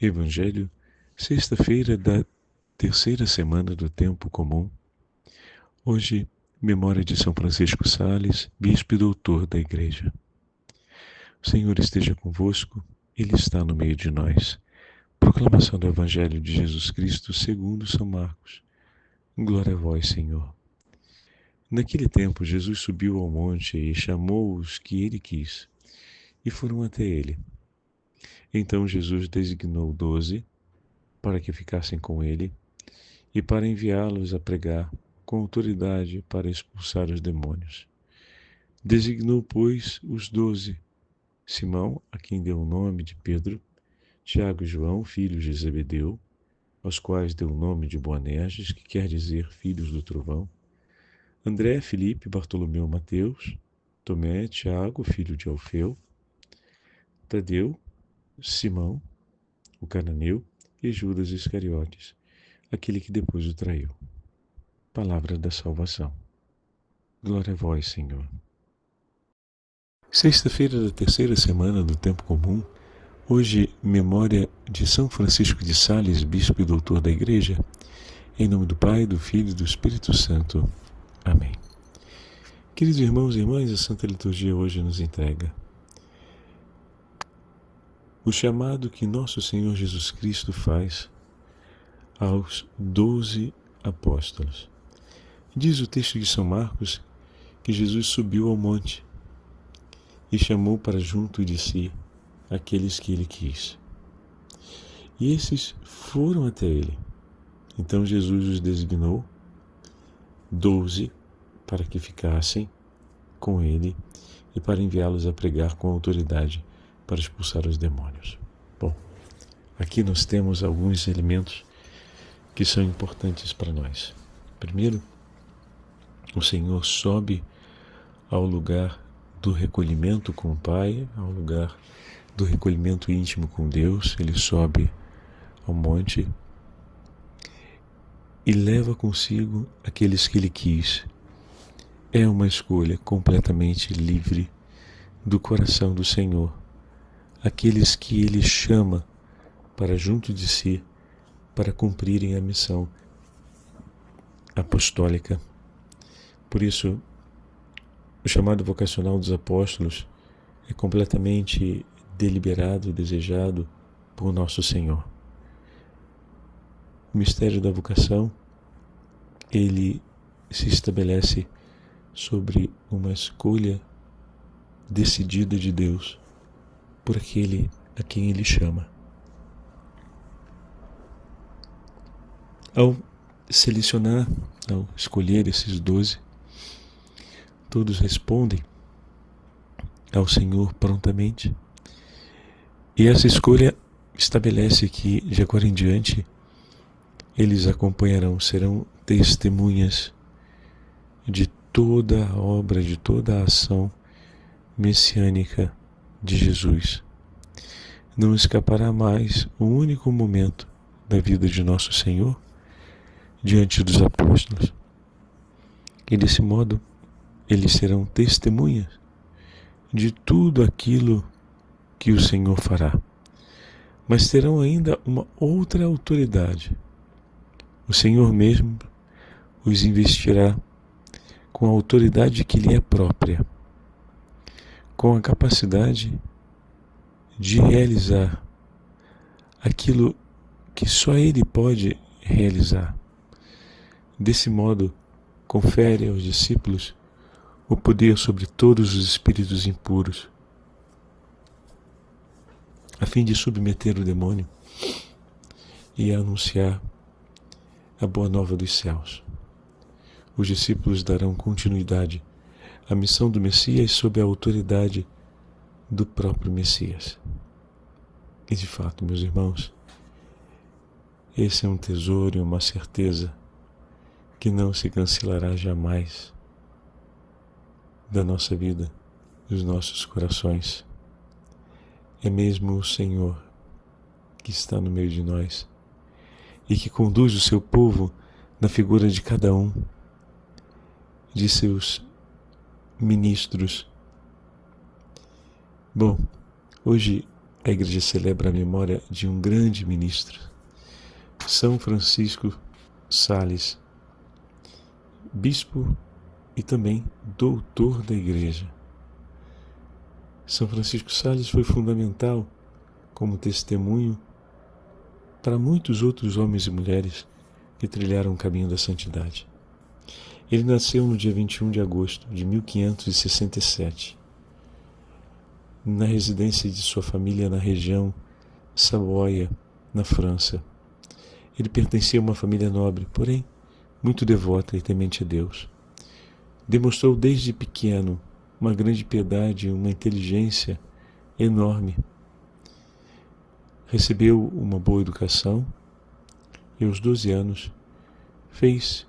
Evangelho, sexta-feira da terceira semana do Tempo Comum. Hoje, memória de São Francisco Sales, Bispo e Doutor da Igreja. O Senhor esteja convosco, Ele está no meio de nós. Proclamação do Evangelho de Jesus Cristo segundo São Marcos. Glória a vós, Senhor. Naquele tempo, Jesus subiu ao monte e chamou os que ele quis, e foram até ele. Então Jesus designou 12 para que ficassem com ele e para enviá-los a pregar com autoridade para expulsar os demônios. Designou, pois, os 12, Simão, a quem deu o nome de Pedro, Tiago e João, filhos de Zebedeu, aos quais deu o nome de Boanerges, que quer dizer filhos do trovão, André, Filipe, Bartolomeu, Mateus, Tomé, Tiago, filho de Alfeu, Tadeu, Simão, o cananeu, e Judas Iscariotes, aquele que depois o traiu. Palavra da salvação. Glória a vós, Senhor. Sexta-feira da terceira semana do Tempo Comum. Hoje, memória de São Francisco de Sales, Bispo e Doutor da Igreja. Em nome do Pai, do Filho e do Espírito Santo. Amém. Queridos irmãos e irmãs, a Santa Liturgia hoje nos entrega o chamado que nosso Senhor Jesus Cristo faz aos 12 apóstolos. Diz o texto de São Marcos que Jesus subiu ao monte e chamou para junto de si aqueles que ele quis. E esses foram até ele. Então Jesus os designou 12 para que ficassem com ele e para enviá-los a pregar com autoridade para expulsar os demônios. Bom, aqui nós temos alguns elementos que são importantes para nós. Primeiro, o Senhor sobe ao lugar do recolhimento com o Pai, ao lugar do recolhimento íntimo com Deus. Ele sobe ao monte e leva consigo aqueles que ele quis. É uma escolha completamente livre do coração do Senhor. Aqueles que ele chama para junto de si, para cumprirem a missão apostólica. Por isso, o chamado vocacional dos apóstolos é completamente deliberado, desejado por nosso Senhor. O mistério da vocação, ele se estabelece sobre uma escolha decidida de Deus por aquele a quem ele chama. Ao selecionar, ao escolher esses 12, todos respondem ao Senhor prontamente. E essa escolha estabelece que, de agora em diante, eles acompanharão, serão testemunhas de toda a obra, de toda a ação messiânica de Jesus. Não escapará mais um único momento da vida de nosso Senhor diante dos apóstolos. E desse modo, eles serão testemunhas de tudo aquilo que o Senhor fará. Mas terão ainda uma outra autoridade. O Senhor mesmo os investirá com a autoridade que lhe é própria, com a capacidade de realizar aquilo que só Ele pode realizar. Desse modo, confere aos discípulos o poder sobre todos os espíritos impuros, a fim de submeter o demônio e anunciar a boa nova dos céus. Os discípulos darão continuidade à missão do Messias sob a autoridade do próprio Messias. E de fato, meus irmãos, esse é um tesouro e uma certeza que não se cancelará jamais da nossa vida, dos nossos corações. É mesmo o Senhor que está no meio de nós e que conduz o seu povo na figura de cada um de seus ministros. Bom, hoje a Igreja celebra a memória de um grande ministro, São Francisco Sales, bispo e também doutor da Igreja. São Francisco Sales foi fundamental como testemunho para muitos outros homens e mulheres que trilharam o caminho da santidade. Ele nasceu no dia 21 de agosto de 1567, na residência de sua família na região Savoia, na França. Ele pertencia a uma família nobre, porém muito devota e temente a Deus. Demonstrou desde pequeno uma grande piedade e uma inteligência enorme. Recebeu uma boa educação e aos 12 anos fez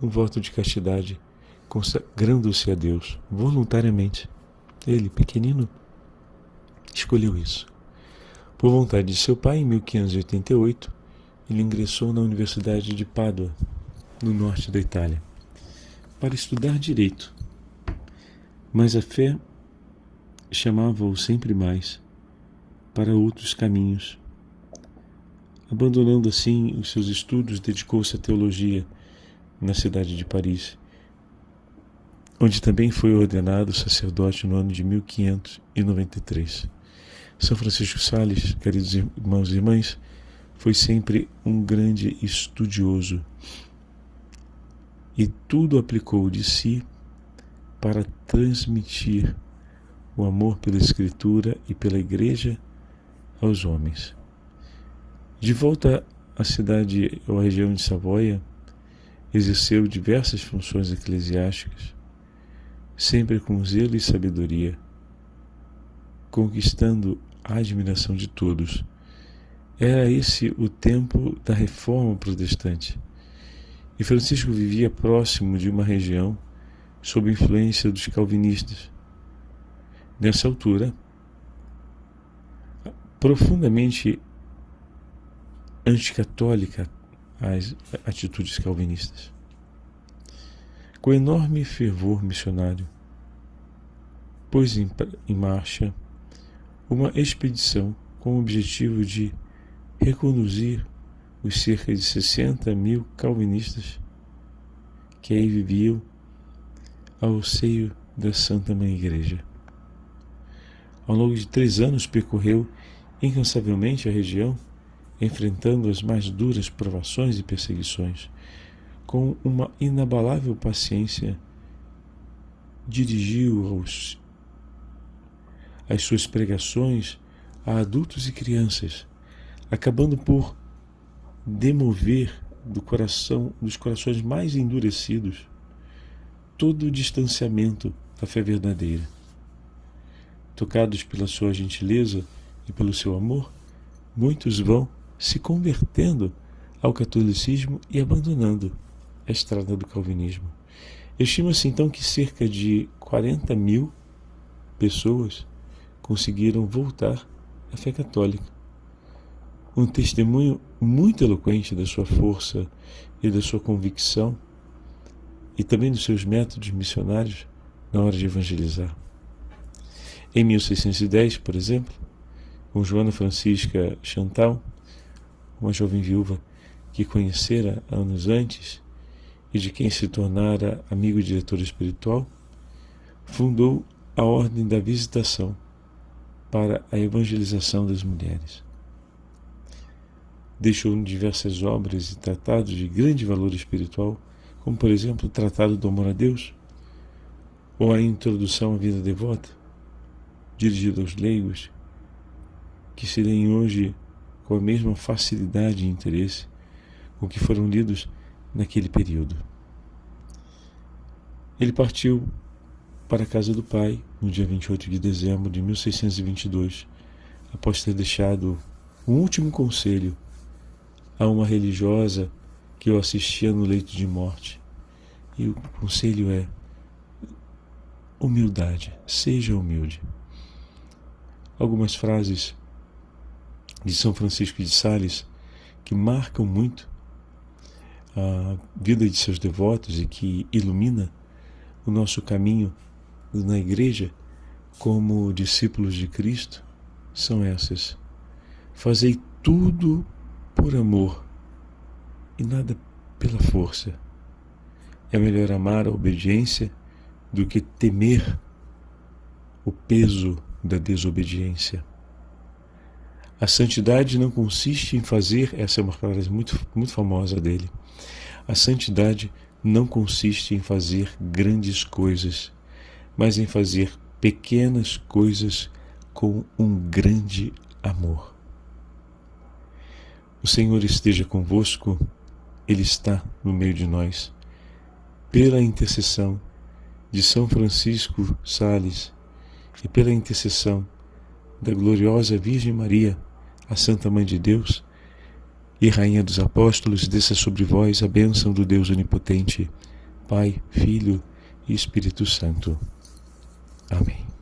um voto de castidade, consagrando-se a Deus voluntariamente. Ele, pequenino, escolheu isso. Por vontade de seu pai, em 1588, ele ingressou na Universidade de Pádua, no norte da Itália, para estudar direito. Mas a fé chamava-o sempre mais para outros caminhos. Abandonando assim os seus estudos, dedicou-se à teologia na cidade de Paris, onde também foi ordenado sacerdote no ano de 1593. São Francisco Sales, queridos irmãos e irmãs, foi sempre um grande estudioso e tudo aplicou de si para transmitir o amor pela Escritura e pela Igreja aos homens. De volta à cidade ou à região de Savoia, exerceu diversas funções eclesiásticas, sempre com zelo e sabedoria, conquistando a admiração de todos. Era esse o tempo da Reforma Protestante, e Francisco vivia próximo de uma região sob influência dos calvinistas. Nessa altura, profundamente anticatólica às atitudes calvinistas. Com enorme fervor missionário, pôs em marcha uma expedição com o objetivo de reconduzir os cerca de 60.000 calvinistas que aí viviam ao seio da Santa Mãe Igreja. Ao longo de 3 anos percorreu incansavelmente a região, enfrentando as mais duras provações e perseguições. Com uma inabalável paciência, dirigiu as suas pregações a adultos e crianças, acabando por demover dos corações mais endurecidos todo o distanciamento da fé verdadeira. Tocados pela sua gentileza e pelo seu amor, muitos vão se convertendo ao catolicismo e abandonando a estrada do calvinismo. Estima-se então que cerca de 40.000 pessoas conseguiram voltar à fé católica. Um testemunho muito eloquente da sua força e da sua convicção e também dos seus métodos missionários na hora de evangelizar. Em 1610, por exemplo, com Joana Francisca Chantal, uma jovem viúva que conhecera anos antes e de quem se tornara amigo e diretor espiritual, fundou a Ordem da Visitação para a evangelização das mulheres. Deixou diversas obras e tratados de grande valor espiritual, como por exemplo o Tratado do Amor a Deus, ou a Introdução à Vida Devota, dirigido aos leigos, que se leem hoje com a mesma facilidade e interesse com que foram lidos naquele período. Ele partiu para a casa do pai no dia 28 de dezembro de 1622, após ter deixado um último conselho a uma religiosa que o assistia no leito de morte. E o conselho é: humildade, seja humilde. Algumas frases de São Francisco de Sales que marcam muito a vida de seus devotos e que ilumina o nosso caminho na igreja como discípulos de Cristo, são essas: fazei tudo por amor e nada pela força. É melhor amar a obediência do que temer o peso da desobediência. A santidade não consiste em fazer, essa é uma frase muito famosa dele, a santidade não consiste em fazer grandes coisas, mas em fazer pequenas coisas com um grande amor. O Senhor esteja convosco, Ele está no meio de nós. Pela intercessão de São Francisco Sales e pela intercessão da gloriosa Virgem Maria, a Santa Mãe de Deus e Rainha dos Apóstolos, desça sobre vós a bênção do Deus Onipotente, Pai, Filho e Espírito Santo. Amém.